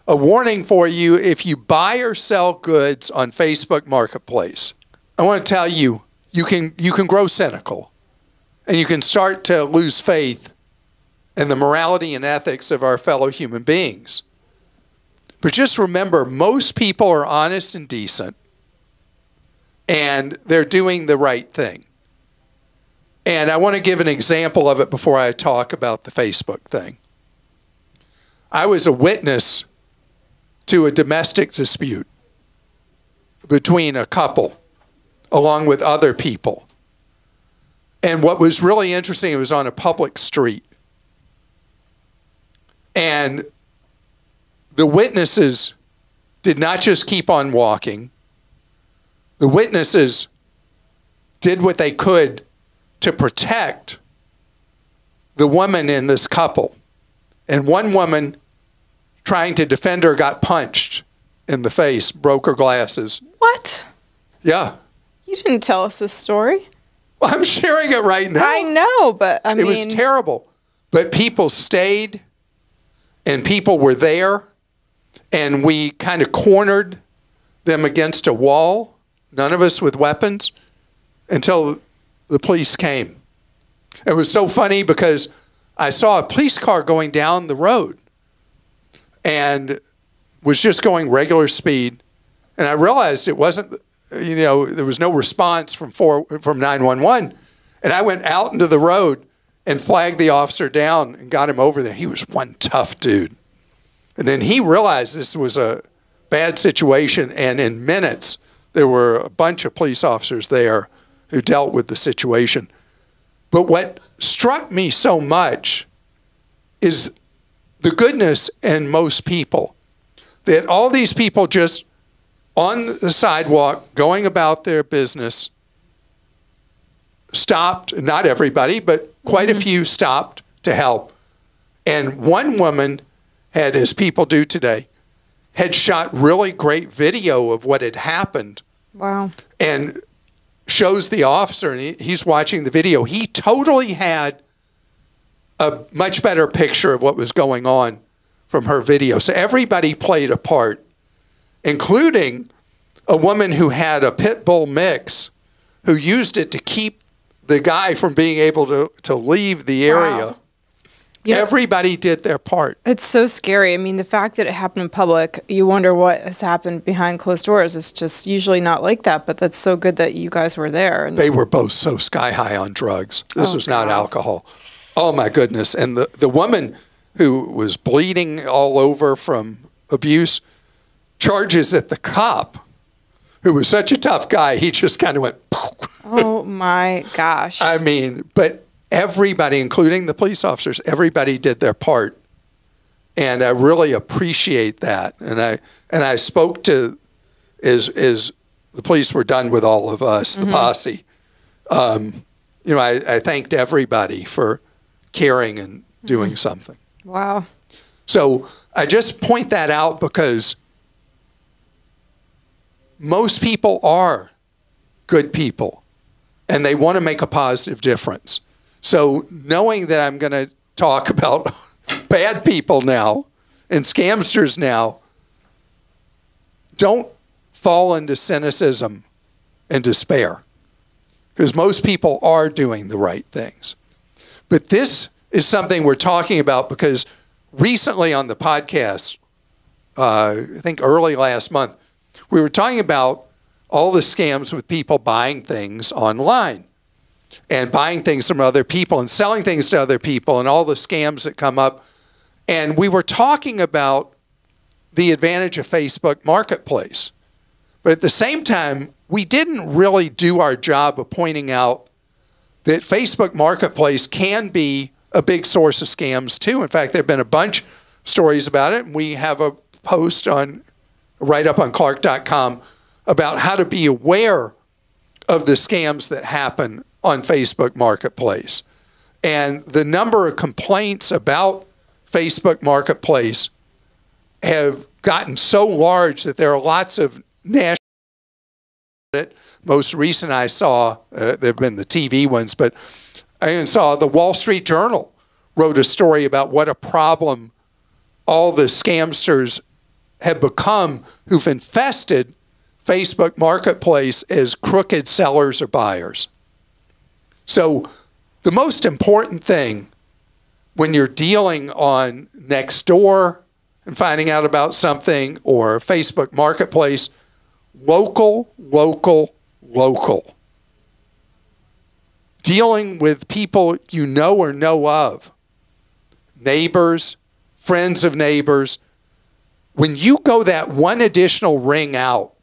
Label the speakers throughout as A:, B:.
A: a warning for you if you buy or sell goods on Facebook Marketplace. I want to tell you, you can grow cynical, and you can start to lose faith in the morality and ethics of our fellow human beings. But just remember, most people are honest and decent, and they're doing the right thing. And I want to give an example of it before I talk about the Facebook thing. I was a witness to a domestic dispute between a couple along with other people. And what was really interesting, it was on a public street. And the witnesses did not just keep on walking. The witnesses did what they could to protect the woman in this couple. And one woman, trying to defend her, got punched in the face, broke her glasses.
B: What?
A: Yeah.
B: You didn't tell us this story.
A: Well, I'm sharing it right now.
B: I know, but I mean...
A: It was terrible. But people stayed, and people were there, and we kind of cornered them against a wall, none of us with weapons, until the police came. It was so funny because I saw a police car going down the road and was just going regular speed. And I realized it wasn't, you know, there was no response from 911. And I went out into the road and flagged the officer down and got him over there. He was one tough dude. And then he realized this was a bad situation. And in minutes, there were a bunch of police officers there who dealt with the situation. But what struck me so much is the goodness in most people. That all these people just on the sidewalk, going about their business, stopped, not everybody, but quite a few stopped to help. And one woman had, as people do today, had shot really great video of what had happened.
B: Wow. And
A: shows the officer, and he's watching the video. He totally had a much better picture of what was going on from her video. So everybody played a part, including a woman who had a pit bull mix who used it to keep the guy from being able to leave the area. Wow. You know, everybody did their part.
B: It's so scary. I mean, the fact that it happened in public, you wonder what has happened behind closed doors. It's just usually not like that, but that's so good that you guys were there. And
A: they were both so sky high on drugs. This was not alcohol. Oh, my goodness. And the woman who was bleeding all over from abuse charges at the cop, who was such a tough guy, he just kind of went,
B: oh, my gosh.
A: I mean, but everybody, including the police officers, everybody did their part. And I really appreciate that. And I spoke to, as the police were done with all of us, the posse, you know, I thanked everybody for caring and doing something.
B: Wow.
A: So I just point that out because most people are good people, and they want to make a positive difference. So knowing that I'm going to talk about bad people now and scamsters now, don't fall into cynicism and despair, because most people are doing the right things. But this is something we're talking about because recently on the podcast, I think early last month, we were talking about all the scams with people buying things online and buying things from other people and selling things to other people and all the scams that come up. And we were talking about the advantage of Facebook Marketplace. But at the same time, we didn't really do our job of pointing out that Facebook Marketplace can be a big source of scams too. In fact, there have been a bunch of stories about it. And we have a post on right up on Clark.com about how to be aware of the scams that happen on Facebook Marketplace. And the number of complaints about Facebook Marketplace have gotten so large that there are lots of national. Most recent I saw, there have been the TV ones, but I saw the Wall Street Journal wrote a story about what a problem all the scamsters have become, who've infested Facebook Marketplace as crooked sellers or buyers. So the most important thing when you're dealing on Nextdoor and finding out about something, or Facebook Marketplace, local, local, local. Dealing with people you know or know of, neighbors, friends of neighbors. When you go that one additional ring out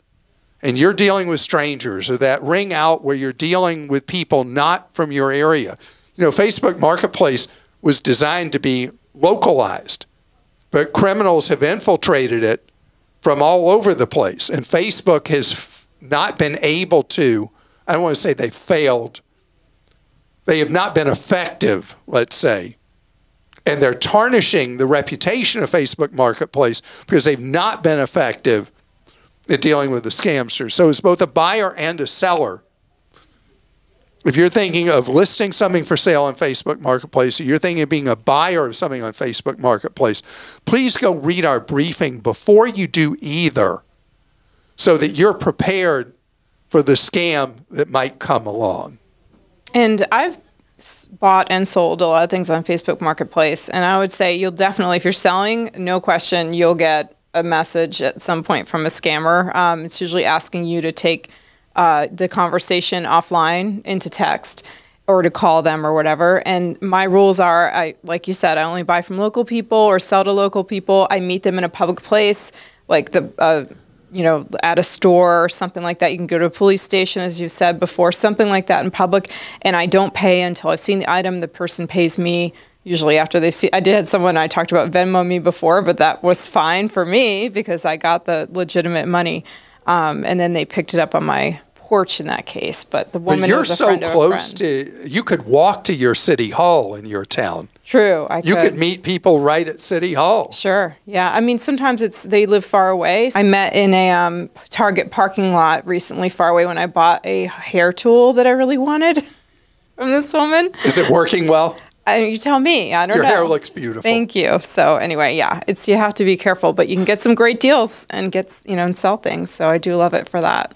A: and you're dealing with strangers, or that ring out where you're dealing with people not from your area. You know, Facebook Marketplace was designed to be localized, but criminals have infiltrated it from all over the place. And Facebook has not been able to, I don't want to say they failed, they have not been effective, let's say. And they're tarnishing the reputation of Facebook Marketplace because they've not been effective at dealing with the scamsters. So as both a buyer and a seller, if you're thinking of listing something for sale on Facebook Marketplace, or you're thinking of being a buyer of something on Facebook Marketplace, please go read our briefing before you do either, so that you're prepared for the scam that might come along.
B: And I've bought and sold a lot of things on Facebook Marketplace, and I would say you'll definitely, if you're selling, no question, you'll get a message at some point from a scammer. It's usually asking you to take the conversation offline into text, or to call them or whatever. And my rules are, like you said, I only buy from local people or sell to local people. I meet them in a public place, like at a store or something like that. You can go to a police station, as you said before, something like that in public. And I don't pay until I've seen the item. The person pays me usually after they see. I did have someone, I talked about Venmo me before, but that was fine for me because I got the legitimate money. And then they picked it up on my porch in that case. But the woman was a friend of a friend.
A: You're so close to, you could walk to your city hall in your town.
B: True, I could.
A: You could meet people right at City Hall.
B: Sure, yeah. I mean, sometimes they live far away. I met in a Target parking lot recently far away when I bought a hair tool that I really wanted from this woman.
A: Is it working well?
B: You tell me. I don't know.
A: Your hair looks beautiful.
B: Thank you. So anyway, yeah, you have to be careful, but you can get some great deals and and sell things. So I do love it for that.